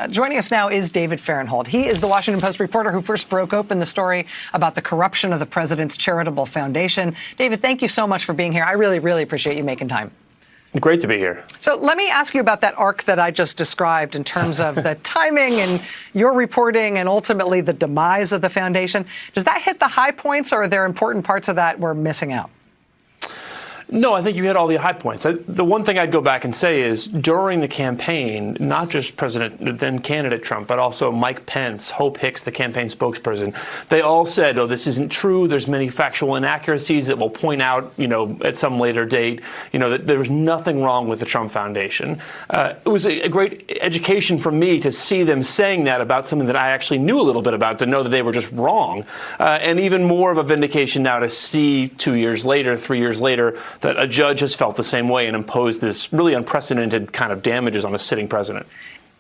Joining us now is David Fahrenthold. He is the Washington Post reporter who first broke open the story about the corruption of the president's charitable foundation. David, thank you so much for being here. I really, really appreciate you making time. Great to be here. So let me ask you about that arc that I just described in terms of the timing and your reporting and ultimately the demise of the foundation. Does that hit the high points, or are there important parts of that we're missing out? No, I think you hit all the high points. The one thing I'd go back and say is during the campaign, not just then candidate Trump, but also Mike Pence, Hope Hicks, the campaign spokesperson, they all said, oh, this isn't true. There's many factual inaccuracies that we'll point out, at some later date, that there was nothing wrong with the Trump Foundation. It was a great education for me to see them saying that about something that I actually knew a little bit about, to know that they were just wrong. And even more of a vindication now to see 2 years later, 3 years later, that a judge has felt the same way and imposed this really unprecedented kind of damages on a sitting president.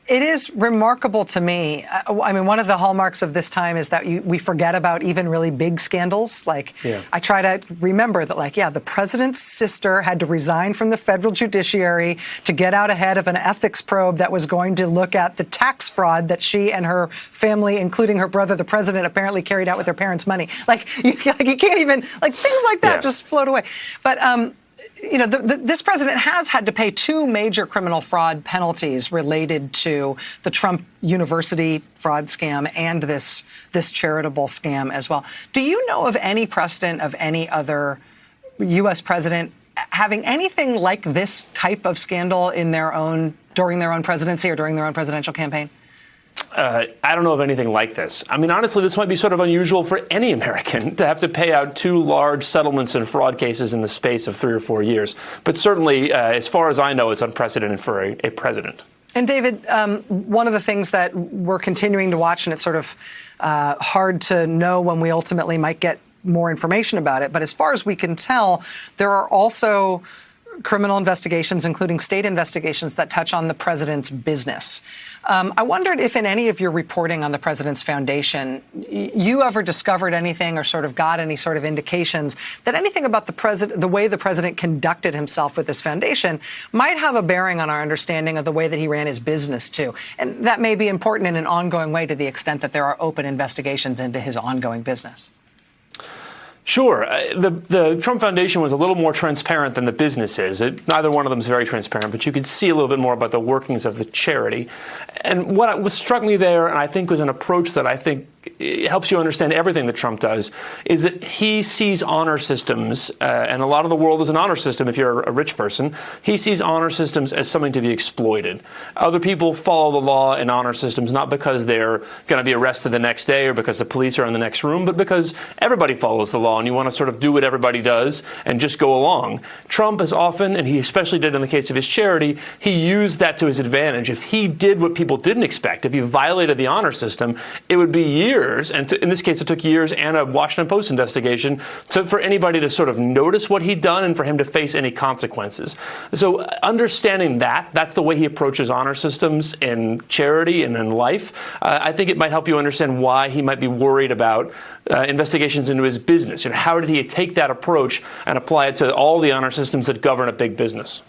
It is remarkable to me. I mean, one of the hallmarks of this time is that we forget about even really big scandals. I try to remember that, the president's sister had to resign from the federal judiciary to get out ahead of an ethics probe that was going to look at the tax fraud that she and her family, including her brother, the president, apparently carried out with their parents' money. You can't even, things like that just float away. But, this president has had to pay 2 major criminal fraud penalties related to the Trump University fraud scam and this charitable scam as well. Do you know of any precedent of any other U.S. president having anything like this type of scandal during their own presidency or during their own presidential campaign? I don't know of anything like this. I mean, honestly, this might be sort of unusual for any American to have to pay out 2 large settlements and fraud cases in the space of 3 or 4 years. But certainly, as far as I know, it's unprecedented for a president. And David, one of the things that we're continuing to watch, and it's sort of hard to know when we ultimately might get more information about it, but as far as we can tell, there are also criminal investigations, including state investigations, that touch on the president's business. I wondered if in any of your reporting on the president's foundation, you ever discovered anything or sort of got any sort of indications that anything about the way the president conducted himself with this foundation might have a bearing on our understanding of the way that he ran his business, too. And that may be important in an ongoing way to the extent that there are open investigations into his ongoing business. Sure. The Trump Foundation was a little more transparent than the business is. Neither one of them is very transparent, but you could see a little bit more about the workings of the charity. And what struck me there, and I think was an approach that I think it helps you understand everything that Trump does, is that he sees honor systems, and a lot of the world is an honor system if you're a rich person. He sees honor systems as something to be exploited. Other people follow the law in honor systems not because they're going to be arrested the next day or because the police are in the next room, but because everybody follows the law and you want to sort of do what everybody does and just go along. Trump is often, and he especially did in the case of his charity, he used that to his advantage. If he did what people didn't expect, if he violated the honor system, it would be years, and in this case it took years and a Washington Post investigation for anybody to sort of notice what he'd done and for him to face any consequences. So understanding that's the way he approaches honor systems in charity and in life. I think it might help you understand why he might be worried about investigations into his business. How did he take that approach and apply it to all the honor systems that govern a big business?